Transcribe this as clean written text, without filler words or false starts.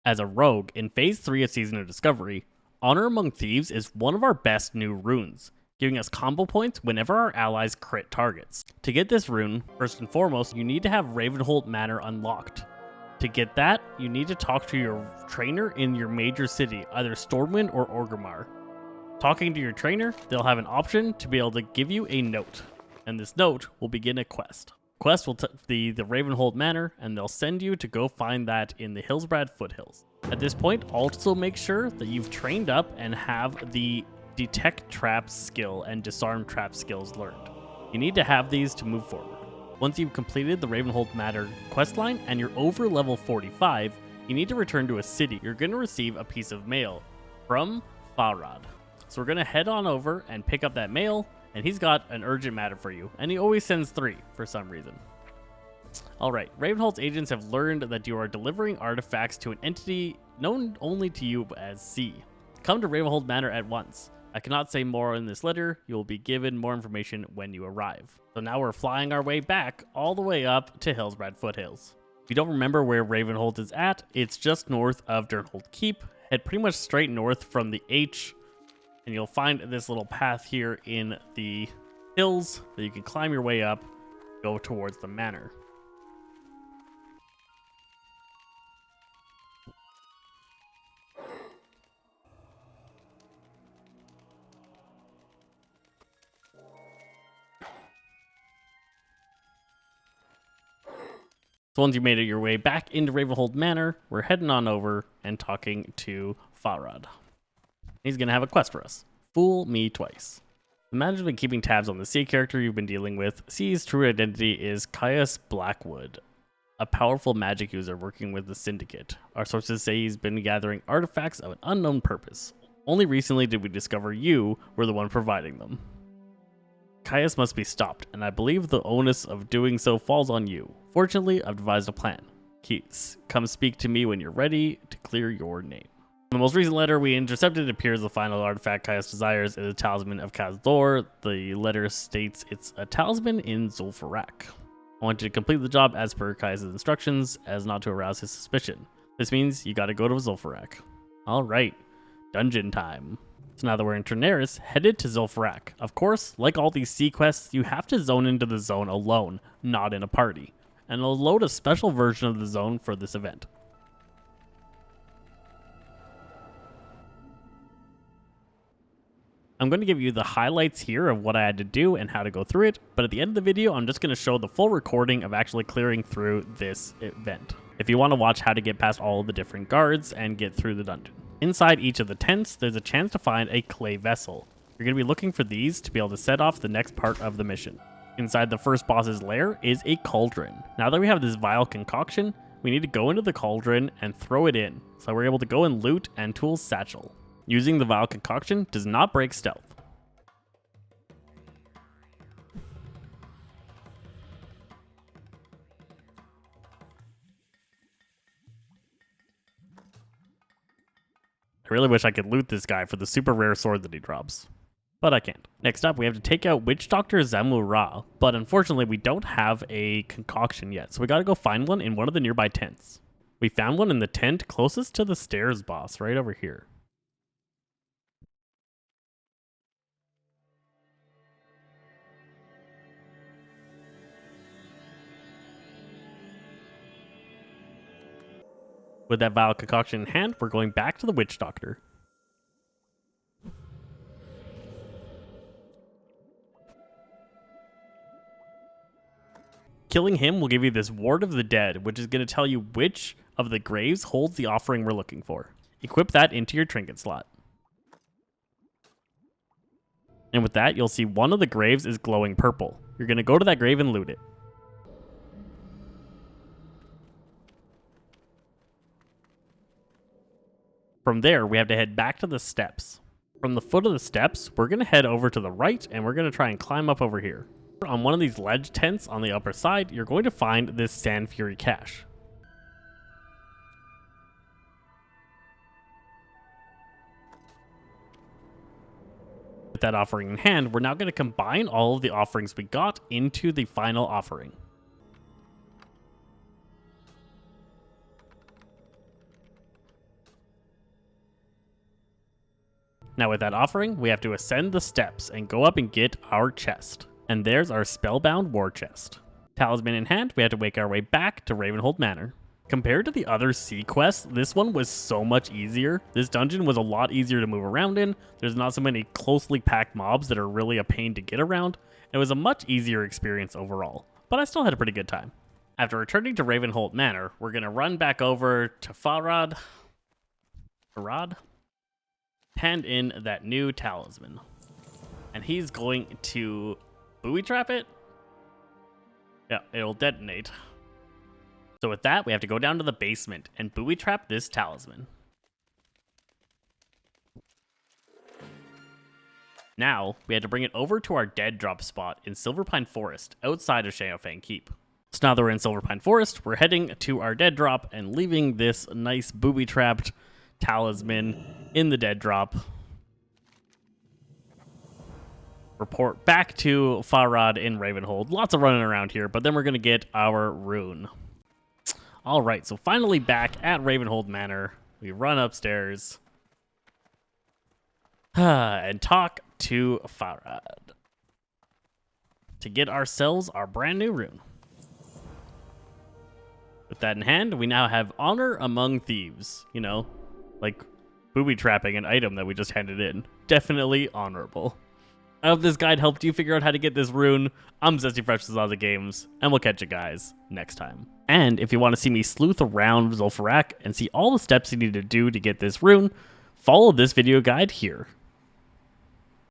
As a rogue, in Phase 3 of Season of Discovery, Honor Among Thieves is one of our best new runes, giving us combo points whenever our allies crit targets. To get this rune, first and foremost, you need to have Ravenholdt Manor unlocked. To get that, you need to talk to your trainer in your major city, either Stormwind or Orgrimmar. Talking to your trainer, they'll have an option to be able to give you a note, and this note will begin a quest. Quest will the Ravenholdt Manor, and they'll send you to go find that in the Hillsbrad foothills. At this point, also make sure that you've trained up and have the detect traps skill and disarm trap skills learned. You need to have these to move forward. Once you've completed the Ravenholdt Manor questline and you're over level 45, you need to return to a city. You're going to receive a piece of mail from Farad. So we're going to head on over and pick up that mail, and he's got an urgent matter for you, and he always sends 3 for some reason. Alright, Ravenholdt's agents have learned that you are delivering artifacts to an entity known only to you as C. Come to Ravenholdt Manor at once. I cannot say more in this letter. You will be given more information when you arrive. So now we're flying our way back all the way up to Hillsbrad Foothills. If you don't remember where Ravenholdt is at, it's just north of Durnholdt Keep. Head pretty much straight north from the H, and you'll find this little path here in the hills that you can climb your way up, go towards the manor. So once you made it your way back into Ravenholdt Manor, we're heading on over and talking to Farad. He's going to have a quest for us. Fool me twice. The manager's been keeping tabs on the C character you've been dealing with. C's true identity is Caius Blackwood, a powerful magic user working with the Syndicate. Our sources say he's been gathering artifacts of an unknown purpose. Only recently did we discover you were the one providing them. Caius must be stopped, and I believe the onus of doing so falls on you. Fortunately, I've devised a plan. Keys, come speak to me when you're ready to clear your name. In the most recent letter we intercepted, it appears the final artifact Caius desires is a talisman of Kazdor. The letter states it's a talisman in Zul'Farrak. I want you to complete the job as per Caius' instructions, as not to arouse his suspicion. This means you gotta go to Zul'Farrak. Alright, dungeon time. So now that we're in Treneris, headed to Zul'Farrak. Of course, like all these sea quests, you have to zone into the zone alone, not in a party. And it'll load a special version of the zone for this event. I'm going to give you the highlights here of what I had to do and how to go through it, but at the end of the video, I'm just going to show the full recording of actually clearing through this event, if you want to watch how to get past all of the different guards and get through the dungeon. Inside each of the tents, there's a chance to find a clay vessel. You're going to be looking for these to be able to set off the next part of the mission. Inside the first boss's lair is a cauldron. Now that we have this vile concoction, we need to go into the cauldron and throw it in, so we're able to go and loot and tool satchel. Using the vile concoction does not break stealth. I really wish I could loot this guy for the super rare sword that he drops, but I can't. Next up, we have to take out Witch Doctor Zamura, but unfortunately we don't have a concoction yet, so we gotta go find one in one of the nearby tents. We found one in the tent closest to the stairs boss, right over here. With that vile concoction in hand, we're going back to the Witch Doctor. Killing him will give you this Ward of the Dead, which is going to tell you which of the graves holds the offering we're looking for. Equip that into your trinket slot. And with that, you'll see one of the graves is glowing purple. You're going to go to that grave and loot it. From there, we have to head back to the steps. From the foot of the steps, we're going to head over to the right, and we're going to try and climb up over here. On one of these ledge tents on the upper side, you're going to find this Sand Fury cache. With that offering in hand, we're now going to combine all of the offerings we got into the final offering. Now with that offering, we have to ascend the steps and go up and get our chest. And there's our Spellbound War Chest. Talisman in hand, we have to make our way back to Ravenholdt Manor. Compared to the other sea quests, this one was so much easier. This dungeon was a lot easier to move around in. There's not so many closely packed mobs that are really a pain to get around. It was a much easier experience overall, but I still had a pretty good time. After returning to Ravenholdt Manor, we're going to run back over to Farad, hand in that new talisman. And he's going to booby trap it. Yeah, it'll detonate. So with that, we have to go down to the basement and booby trap this talisman. Now, we had to bring it over to our dead drop spot in Silverpine Forest, outside of Xiaofang Keep. So now that we're in Silverpine Forest, we're heading to our dead drop and leaving this nice booby-trapped talisman in the dead drop. Report back to Farad in Ravenholdt. Lots of running around here, but then we're going to get our rune. Alright, so finally back at Ravenholdt Manor. We run upstairs and talk to Farad to get ourselves our brand new rune. With that in hand, we now have Honor Among Thieves. You know, like booby trapping an item that we just handed in. Definitely honorable. I hope this guide helped you figure out how to get this rune. I'm Zesty Fresh with Zaza Games, and we'll catch you guys next time. And if you want to see me sleuth around Zul'Farrak and see all the steps you need to do to get this rune, follow this video guide here.